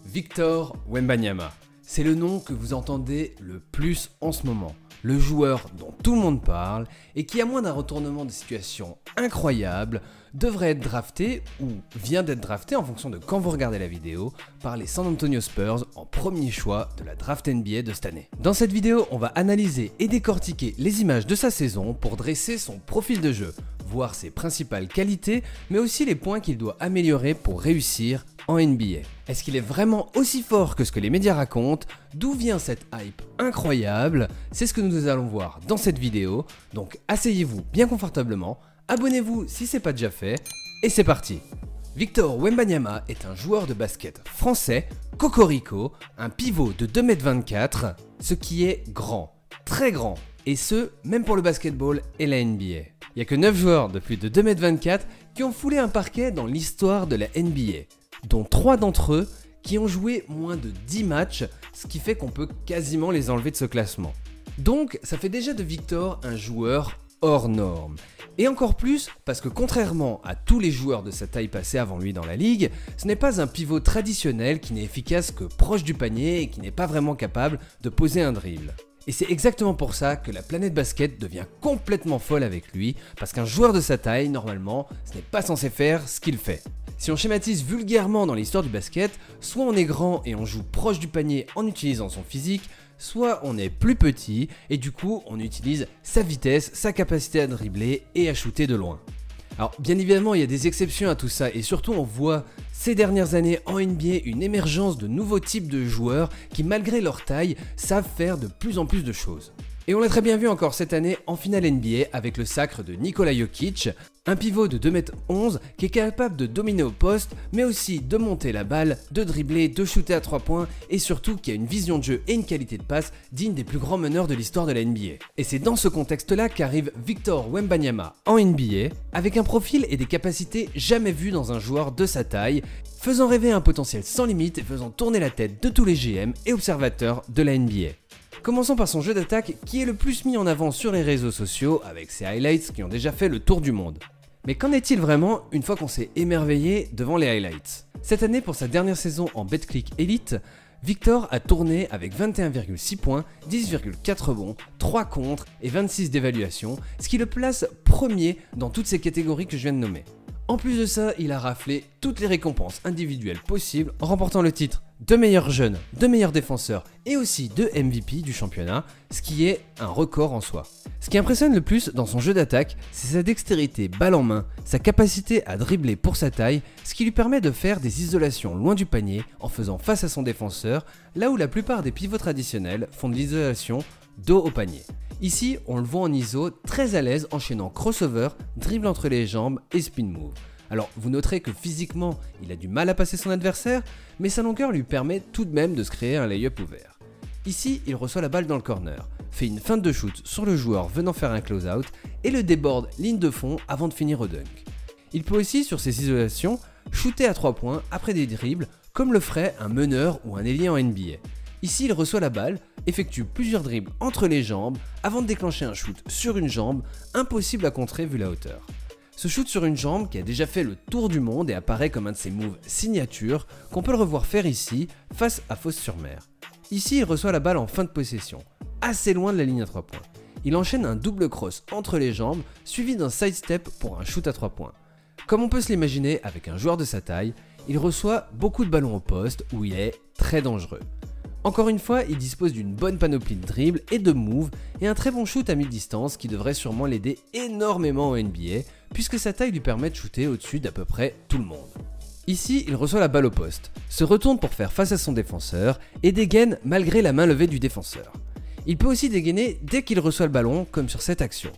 Victor Wembanyama, c'est le nom que vous entendez le plus en ce moment. Le joueur dont tout le monde parle et qui, à moins d'un retournement de situation incroyable, devrait être drafté ou vient d'être drafté en fonction de quand vous regardez la vidéo par les San Antonio Spurs en premier choix de la draft NBA de cette année. Dans cette vidéo, on va analyser et décortiquer les images de sa saison pour dresser son profil de jeu, voir ses principales qualités, mais aussi les points qu'il doit améliorer pour réussir en NBA. Est-ce qu'il est vraiment aussi fort que ce que les médias racontent? D'où vient cette hype incroyable? C'est ce que nous allons voir dans cette vidéo, donc asseyez-vous bien confortablement, abonnez-vous si ce n'est pas déjà fait, et c'est parti. Victor Wembanyama est un joueur de basket français, cocorico, un pivot de 2,24 m, ce qui est grand, très grand, et ce, même pour le basketball et la NBA. Il n'y a que 9 joueurs de plus de 2,24 m qui ont foulé un parquet dans l'histoire de la NBA, dont 3 d'entre eux qui ont joué moins de 10 matchs, ce qui fait qu'on peut quasiment les enlever de ce classement. Donc ça fait déjà de Victor un joueur hors norme. Et encore plus parce que contrairement à tous les joueurs de sa taille passés avant lui dans la ligue, ce n'est pas un pivot traditionnel qui n'est efficace que proche du panier et qui n'est pas vraiment capable de poser un dribble. Et c'est exactement pour ça que la planète basket devient complètement folle avec lui, parce qu'un joueur de sa taille, normalement, ce n'est pas censé faire ce qu'il fait. Si on schématise vulgairement dans l'histoire du basket, soit on est grand et on joue proche du panier en utilisant son physique, soit on est plus petit et du coup on utilise sa vitesse, sa capacité à dribbler et à shooter de loin. Alors bien évidemment il y a des exceptions à tout ça et surtout on voit ces dernières années en NBA une émergence de nouveaux types de joueurs qui malgré leur taille savent faire de plus en plus de choses. Et on l'a très bien vu encore cette année en finale NBA avec le sacre de Nikola Jokic, un pivot de 2,11 m qui est capable de dominer au poste, mais aussi de monter la balle, de dribbler, de shooter à 3 points et surtout qui a une vision de jeu et une qualité de passe digne des plus grands meneurs de l'histoire de la NBA. Et c'est dans ce contexte-là qu'arrive Victor Wembanyama en NBA avec un profil et des capacités jamais vues dans un joueur de sa taille, faisant rêver un potentiel sans limite et faisant tourner la tête de tous les GM et observateurs de la NBA. Commençons par son jeu d'attaque qui est le plus mis en avant sur les réseaux sociaux avec ses highlights qui ont déjà fait le tour du monde. Mais qu'en est-il vraiment une fois qu'on s'est émerveillé devant les highlights? Cette année pour sa dernière saison en Betclic Elite, Victor a tourné avec 21,6 points, 10,4 rebonds, 3 contres et 26 d'évaluation, ce qui le place premier dans toutes ces catégories que je viens de nommer. En plus de ça, il a raflé toutes les récompenses individuelles possibles en remportant le titre de meilleur jeune, de meilleur défenseur et aussi de MVP du championnat, ce qui est un record en soi. Ce qui impressionne le plus dans son jeu d'attaque, c'est sa dextérité balle en main, sa capacité à dribbler pour sa taille, ce qui lui permet de faire des isolations loin du panier en faisant face à son défenseur, là où la plupart des pivots traditionnels font de l'isolation dos au panier. Ici, on le voit en ISO, très à l'aise enchaînant crossover, dribble entre les jambes et spin move. Alors vous noterez que physiquement, il a du mal à passer son adversaire, mais sa longueur lui permet tout de même de se créer un lay-up ouvert. Ici, il reçoit la balle dans le corner, fait une feinte de shoot sur le joueur venant faire un close-out et le déborde ligne de fond avant de finir au dunk. Il peut aussi, sur ses isolations, shooter à 3 points après des dribbles comme le ferait un meneur ou un ailier en NBA. Ici, il reçoit la balle, effectue plusieurs dribbles entre les jambes avant de déclencher un shoot sur une jambe, impossible à contrer vu la hauteur. Ce shoot sur une jambe qui a déjà fait le tour du monde et apparaît comme un de ses moves signature qu'on peut le revoir faire ici face à Fos-sur-Mer. Ici, il reçoit la balle en fin de possession, assez loin de la ligne à 3 points. Il enchaîne un double cross entre les jambes suivi d'un sidestep pour un shoot à 3 points. Comme on peut se l'imaginer avec un joueur de sa taille, il reçoit beaucoup de ballons au poste où il est très dangereux. Encore une fois, il dispose d'une bonne panoplie de dribbles et de moves et un très bon shoot à mi-distance qui devrait sûrement l'aider énormément au NBA puisque sa taille lui permet de shooter au-dessus d'à peu près tout le monde. Ici, il reçoit la balle au poste, se retourne pour faire face à son défenseur et dégaine malgré la main levée du défenseur. Il peut aussi dégainer dès qu'il reçoit le ballon comme sur cette action.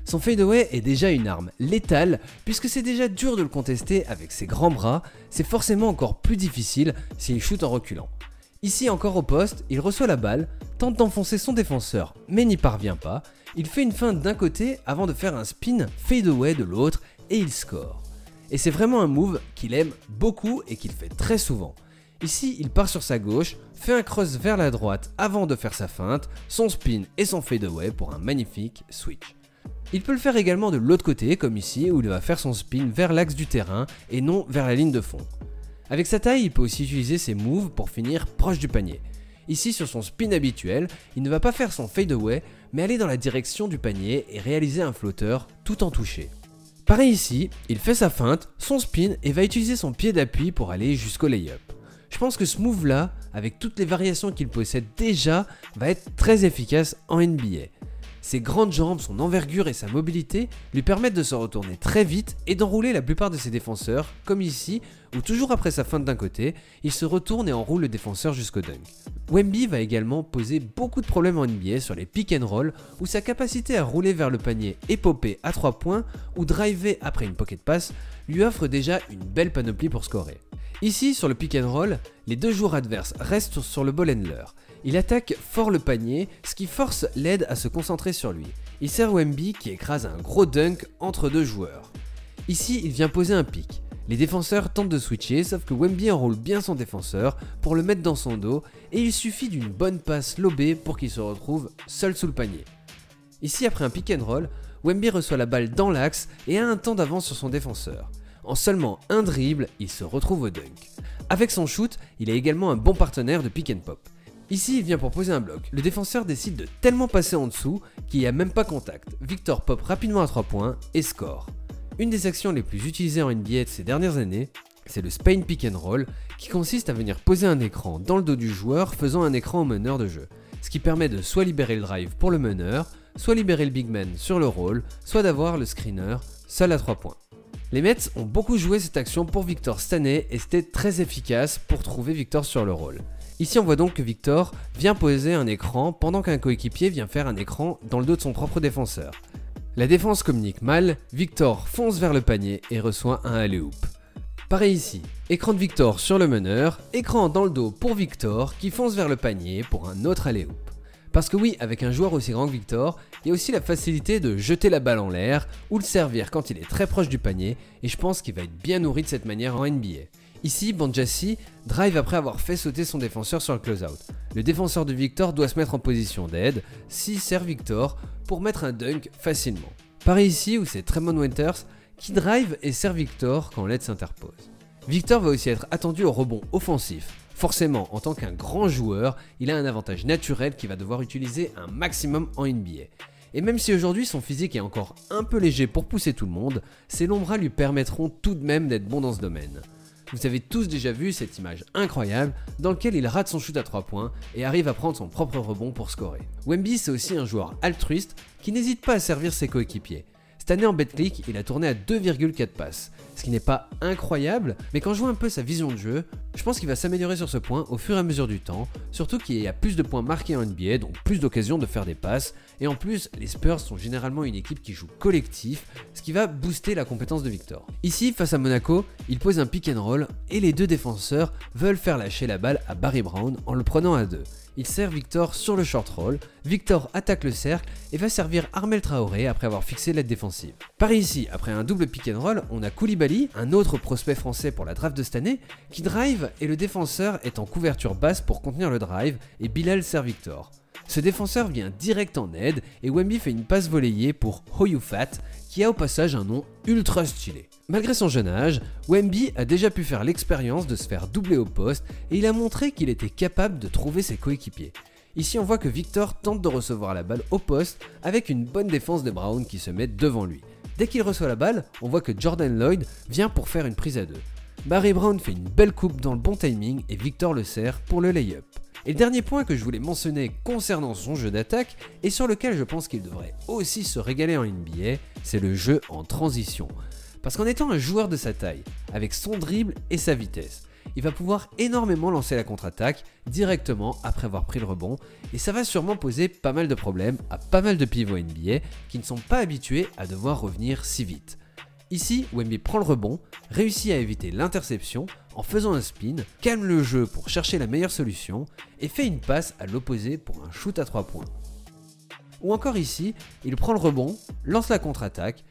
Son fadeaway est déjà une arme létale puisque c'est déjà dur de le contester avec ses grands bras, c'est forcément encore plus difficile s'il shoot en reculant. Ici encore au poste, il reçoit la balle, tente d'enfoncer son défenseur mais n'y parvient pas, il fait une feinte d'un côté avant de faire un spin fadeaway de l'autre et il score. Et c'est vraiment un move qu'il aime beaucoup et qu'il fait très souvent. Ici il part sur sa gauche, fait un cross vers la droite avant de faire sa feinte, son spin et son fadeaway pour un magnifique switch. Il peut le faire également de l'autre côté, comme ici, où il va faire son spin vers l'axe du terrain et non vers la ligne de fond. Avec sa taille, il peut aussi utiliser ses moves pour finir proche du panier. Ici, sur son spin habituel, il ne va pas faire son fadeaway, mais aller dans la direction du panier et réaliser un flotteur tout en touché. Pareil ici, il fait sa feinte, son spin et va utiliser son pied d'appui pour aller jusqu'au lay-up. Je pense que ce move là, avec toutes les variations qu'il possède déjà, va être très efficace en NBA. Ses grandes jambes, son envergure et sa mobilité lui permettent de se retourner très vite et d'enrouler la plupart de ses défenseurs, comme ici, où toujours après sa feinte d'un côté, il se retourne et enroule le défenseur jusqu'au dunk. Wemby va également poser beaucoup de problèmes en NBA sur les pick and roll, où sa capacité à rouler vers le panier et popper à 3 points, ou driver après une pocket pass, lui offre déjà une belle panoplie pour scorer. Ici, sur le pick and roll, les deux joueurs adverses restent sur le ball handler. Il attaque fort le panier, ce qui force l'aide à se concentrer sur lui. Il sert Wemby qui écrase un gros dunk entre deux joueurs. Ici, il vient poser un pick. Les défenseurs tentent de switcher, sauf que Wemby enroule bien son défenseur pour le mettre dans son dos et il suffit d'une bonne passe lobée pour qu'il se retrouve seul sous le panier. Ici, après un pick and roll, Wemby reçoit la balle dans l'axe et a un temps d'avance sur son défenseur. En seulement un dribble, il se retrouve au dunk. Avec son shoot, il est également un bon partenaire de pick and pop. Ici, il vient pour poser un bloc. Le défenseur décide de tellement passer en dessous qu'il n'y a même pas contact. Victor pop rapidement à 3 points et score. Une des actions les plus utilisées en NBA de ces dernières années, c'est le Spain Pick and Roll, qui consiste à venir poser un écran dans le dos du joueur faisant un écran au meneur de jeu. Ce qui permet de soit libérer le drive pour le meneur, soit libérer le big man sur le roll, soit d'avoir le screener seul à 3 points. Les Mets ont beaucoup joué cette action pour Victor cette année et c'était très efficace pour trouver Victor sur le roll. Ici on voit donc que Victor vient poser un écran pendant qu'un coéquipier vient faire un écran dans le dos de son propre défenseur. La défense communique mal, Victor fonce vers le panier et reçoit un alley-oop. Pareil ici, écran de Victor sur le meneur, écran dans le dos pour Victor qui fonce vers le panier pour un autre alley-oop. Parce que oui, avec un joueur aussi grand que Victor, il y a aussi la facilité de jeter la balle en l'air ou le servir quand il est très proche du panier et je pense qu'il va être bien nourri de cette manière en NBA. Ici, Banjassi drive après avoir fait sauter son défenseur sur le close-out. Le défenseur de Victor doit se mettre en position d'aide, s'il sert Victor pour mettre un dunk facilement. Pareil ici où c'est Tremont Winters qui drive et sert Victor quand l'aide s'interpose. Victor va aussi être attendu au rebond offensif. Forcément, en tant qu'un grand joueur, il a un avantage naturel qu'il va devoir utiliser un maximum en NBA. Et même si aujourd'hui son physique est encore un peu léger pour pousser tout le monde, ses longs bras lui permettront tout de même d'être bon dans ce domaine. Vous avez tous déjà vu cette image incroyable dans laquelle il rate son shoot à 3 points et arrive à prendre son propre rebond pour scorer. Wemby c'est aussi un joueur altruiste qui n'hésite pas à servir ses coéquipiers. Cette année en Betclic, il a tourné à 2,4 passes, ce qui n'est pas incroyable, mais quand je vois un peu sa vision de jeu, je pense qu'il va s'améliorer sur ce point au fur et à mesure du temps, surtout qu'il y a plus de points marqués en NBA, donc plus d'occasions de faire des passes, et en plus, les Spurs sont généralement une équipe qui joue collectif, ce qui va booster la compétence de Victor. Ici, face à Monaco, il pose un pick and roll, et les deux défenseurs veulent faire lâcher la balle à Barry Brown en le prenant à 2. Il sert Victor sur le short roll, Victor attaque le cercle et va servir Armel Traoré après avoir fixé l'aide défensive. Pareil ici, après un double pick and roll, on a Koulibaly, un autre prospect français pour la draft de cette année, qui drive et le défenseur est en couverture basse pour contenir le drive et Bilal sert Victor. Ce défenseur vient direct en aide et Wemby fait une passe volleyée pour Hoyoufat qui a au passage un nom ultra stylé. Malgré son jeune âge, Wemby a déjà pu faire l'expérience de se faire doubler au poste et il a montré qu'il était capable de trouver ses coéquipiers. Ici on voit que Victor tente de recevoir la balle au poste avec une bonne défense de Brown qui se met devant lui. Dès qu'il reçoit la balle, on voit que Jordan Lloyd vient pour faire une prise à 2. Barry Brown fait une belle coupe dans le bon timing et Victor le sert pour le lay-up. Et le dernier point que je voulais mentionner concernant son jeu d'attaque et sur lequel je pense qu'il devrait aussi se régaler en NBA, c'est le jeu en transition. Parce qu'en étant un joueur de sa taille, avec son dribble et sa vitesse, il va pouvoir énormément lancer la contre-attaque directement après avoir pris le rebond et ça va sûrement poser pas mal de problèmes à pas mal de pivots NBA qui ne sont pas habitués à devoir revenir si vite. Ici, Wemby prend le rebond, réussit à éviter l'interception en faisant un spin, calme le jeu pour chercher la meilleure solution et fait une passe à l'opposé pour un shoot à 3 points. Ou encore ici, il prend le rebond, lance la contre-attaque,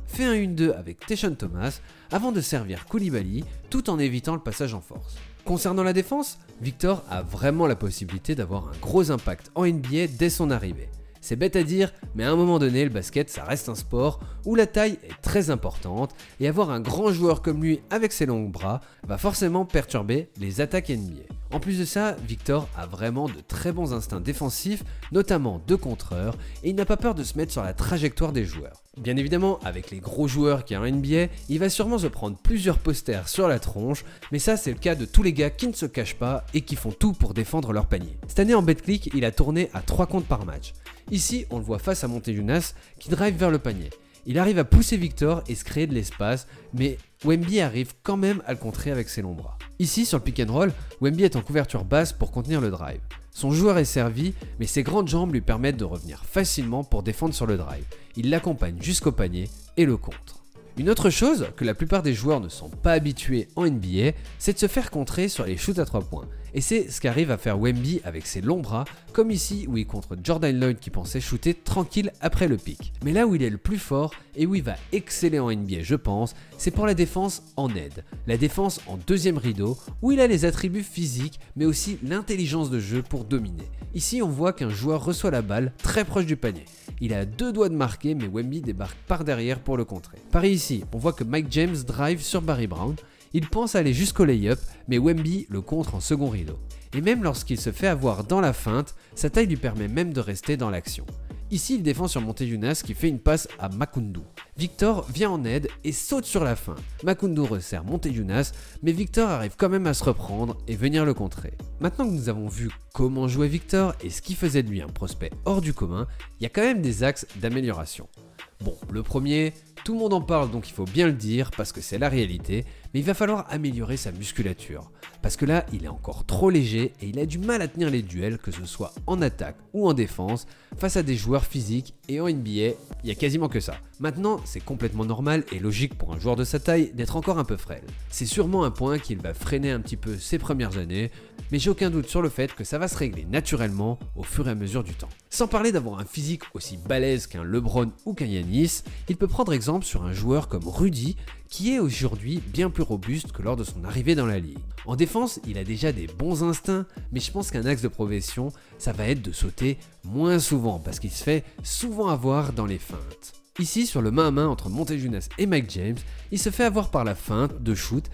fait un 1-2 avec Tayshaun Thomas avant de servir Koulibaly tout en évitant le passage en force. Concernant la défense, Victor a vraiment la possibilité d'avoir un gros impact en NBA dès son arrivée. C'est bête à dire, mais à un moment donné, le basket, ça reste un sport où la taille est très importante et avoir un grand joueur comme lui avec ses longs bras va forcément perturber les attaques NBA. En plus de ça, Victor a vraiment de très bons instincts défensifs, notamment de contreur, et il n'a pas peur de se mettre sur la trajectoire des joueurs. Bien évidemment, avec les gros joueurs qu'il y a en NBA, il va sûrement se prendre plusieurs posters sur la tronche, mais ça c'est le cas de tous les gars qui ne se cachent pas et qui font tout pour défendre leur panier. Cette année en Betclic, il a tourné à 3 comptes par match. Ici, on le voit face à Motiejunas qui drive vers le panier. Il arrive à pousser Victor et se créer de l'espace, mais Wemby arrive quand même à le contrer avec ses longs bras. Ici, sur le pick and roll, Wemby est en couverture basse pour contenir le drive. Son joueur est servi, mais ses grandes jambes lui permettent de revenir facilement pour défendre sur le drive. Il l'accompagne jusqu'au panier et le contre. Une autre chose que la plupart des joueurs ne sont pas habitués en NBA, c'est de se faire contrer sur les shoots à 3 points. Et c'est ce qu'arrive à faire Wemby avec ses longs bras, comme ici où il contre Jordan Lloyd qui pensait shooter tranquille après le pick. Mais là où il est le plus fort et où il va exceller en NBA je pense, c'est pour la défense en aide. La défense en deuxième rideau, où il a les attributs physiques mais aussi l'intelligence de jeu pour dominer. Ici on voit qu'un joueur reçoit la balle très proche du panier. Il a 2 doigts de marquer mais Wemby débarque par derrière pour le contrer. Pareil ici, on voit que Mike James drive sur Barry Brown. Il pense aller jusqu'au lay-up, mais Wemby le contre en second rideau. Et même lorsqu'il se fait avoir dans la feinte, sa taille lui permet même de rester dans l'action. Ici, il défend sur Motiejunas qui fait une passe à Makoundou. Victor vient en aide et saute sur la fin. Makoundou resserre Motiejunas, mais Victor arrive quand même à se reprendre et venir le contrer. Maintenant que nous avons vu comment jouait Victor et ce qui faisait de lui un prospect hors du commun, il y a quand même des axes d'amélioration. Bon, le premier, tout le monde en parle donc il faut bien le dire parce que c'est la réalité, mais il va falloir améliorer sa musculature. Parce que là, il est encore trop léger et il a du mal à tenir les duels, que ce soit en attaque ou en défense, face à des joueurs physiques et en NBA, il y a quasiment que ça. Maintenant, c'est complètement normal et logique pour un joueur de sa taille d'être encore un peu frêle. C'est sûrement un point qu'il va freiner un petit peu ses premières années, mais j'ai aucun doute sur le fait que ça va se régler naturellement au fur et à mesure du temps. Sans parler d'avoir un physique aussi balèze qu'un LeBron ou qu'un Giannis, il peut prendre exemple sur un joueur comme Rudy, qui est aujourd'hui bien plus robuste que lors de son arrivée dans la ligue. En défense, il a déjà des bons instincts, mais je pense qu'un axe de progression, ça va être de sauter moins souvent, parce qu'il se fait souvent avoir dans les feintes. Ici, sur le main à main entre Motiejunas et Mike James, il se fait avoir par la feinte de shoot,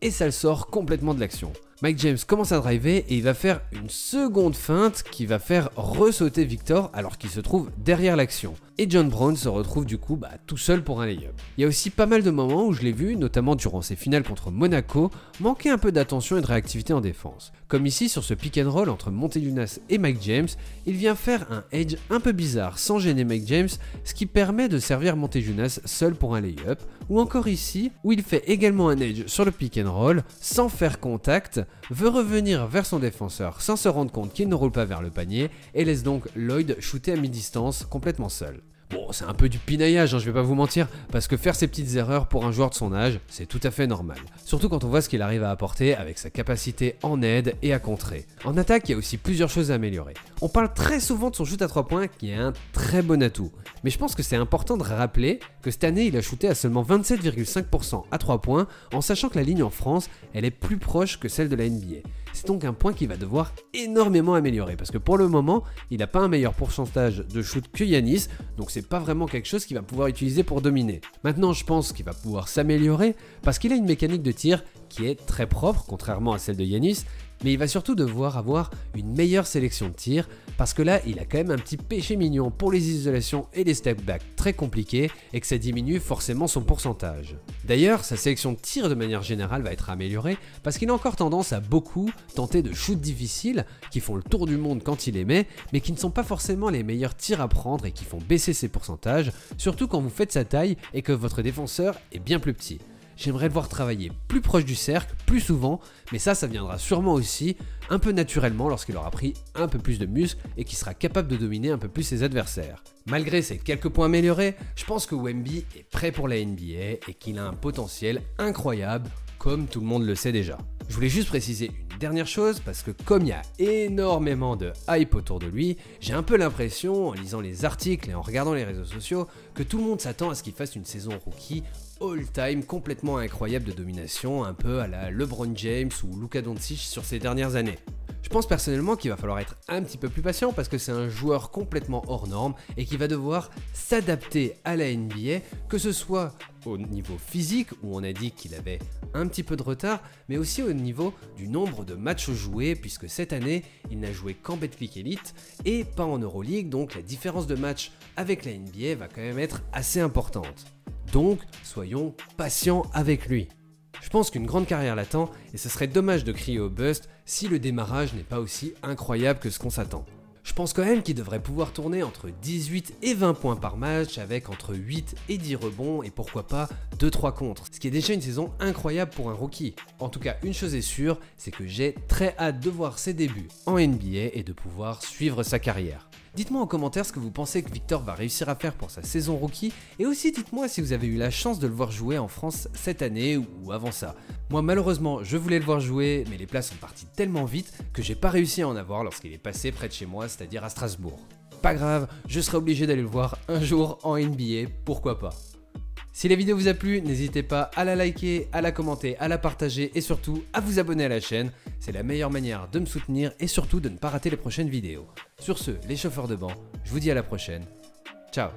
et ça le sort complètement de l'action. Mike James commence à driver et il va faire une seconde feinte qui va faire ressauter Victor alors qu'il se trouve derrière l'action. Et John Brown se retrouve du coup tout seul pour un lay-up. Il y a aussi pas mal de moments où je l'ai vu, notamment durant ses finales contre Monaco, manquer un peu d'attention et de réactivité en défense. Comme ici sur ce pick and roll entre Motiejunas et Mike James, il vient faire un edge un peu bizarre sans gêner Mike James, ce qui permet de servir Motiejunas seul pour un lay-up, ou encore ici où il fait également un edge sur le pick and roll sans faire contact, veut revenir vers son défenseur sans se rendre compte qu'il ne roule pas vers le panier et laisse donc Lloyd shooter à mi-distance complètement seul. Bon, c'est un peu du pinaillage, je vais pas vous mentir, parce que faire ces petites erreurs pour un joueur de son âge, c'est tout à fait normal. Surtout quand on voit ce qu'il arrive à apporter avec sa capacité en aide et à contrer. En attaque, il y a aussi plusieurs choses à améliorer. On parle très souvent de son shoot à 3 points qui est un très bon atout. Mais je pense que c'est important de rappeler que cette année, il a shooté à seulement 27,5% à 3 points, en sachant que la ligne en France, elle est plus proche que celle de la NBA. C'est donc un point qu'il va devoir énormément améliorer, parce que pour le moment, il n'a pas un meilleur pourcentage de shoot que Giannis, donc c'est pas vraiment quelque chose qu'il va pouvoir utiliser pour dominer. Maintenant, je pense qu'il va pouvoir s'améliorer, parce qu'il a une mécanique de tir qui est très propre, contrairement à celle de Giannis, mais il va surtout devoir avoir une meilleure sélection de tir, parce que là, il a quand même un petit péché mignon pour les isolations et les step back très compliqués, et que ça diminue forcément son pourcentage. D'ailleurs, sa sélection de tir de manière générale va être améliorée, parce qu'il a encore tendance à beaucoup tenter de shoots difficiles, qui font le tour du monde quand il les met, mais qui ne sont pas forcément les meilleurs tirs à prendre et qui font baisser ses pourcentages, surtout quand vous faites sa taille et que votre défenseur est bien plus petit. J'aimerais le voir travailler plus proche du cercle, plus souvent, mais ça viendra sûrement aussi un peu naturellement lorsqu'il aura pris un peu plus de muscles et qu'il sera capable de dominer un peu plus ses adversaires. Malgré ces quelques points améliorés, je pense que Wemby est prêt pour la NBA et qu'il a un potentiel incroyable, comme tout le monde le sait déjà. Je voulais juste préciser une dernière chose, parce que comme il y a énormément de hype autour de lui, j'ai un peu l'impression, en lisant les articles et en regardant les réseaux sociaux, que tout le monde s'attend à ce qu'il fasse une saison rookie all-time complètement incroyable de domination, un peu à la LeBron James ou Luka Doncic sur ces dernières années. Je pense personnellement qu'il va falloir être un petit peu plus patient parce que c'est un joueur complètement hors norme et qui va devoir s'adapter à la NBA, que ce soit au niveau physique où on a dit qu'il avait un petit peu de retard, mais aussi au niveau du nombre de matchs joués puisque cette année il n'a joué qu'en Betclic Elite et pas en Euroleague, donc la différence de match avec la NBA va quand même être assez importante. Donc soyons patients avec lui. Je pense qu'une grande carrière l'attend et ce serait dommage de crier au bust si le démarrage n'est pas aussi incroyable que ce qu'on s'attend. Je pense quand même qu'il devrait pouvoir tourner entre 18 et 20 points par match avec entre 8 et 10 rebonds et pourquoi pas 2-3 contres, ce qui est déjà une saison incroyable pour un rookie. En tout cas, une chose est sûre, c'est que j'ai très hâte de voir ses débuts en NBA et de pouvoir suivre sa carrière. Dites-moi en commentaire ce que vous pensez que Victor va réussir à faire pour sa saison rookie et aussi dites-moi si vous avez eu la chance de le voir jouer en France cette année ou avant ça. Moi malheureusement je voulais le voir jouer mais les places sont parties tellement vite que j'ai pas réussi à en avoir lorsqu'il est passé près de chez moi, c'est-à-dire à Strasbourg. Pas grave, je serai obligé d'aller le voir un jour en NBA, pourquoi pas. Si la vidéo vous a plu, n'hésitez pas à la liker, à la commenter, à la partager et surtout à vous abonner à la chaîne. C'est la meilleure manière de me soutenir et surtout de ne pas rater les prochaines vidéos. Sur ce, les chauffeurs de banc, je vous dis à la prochaine. Ciao.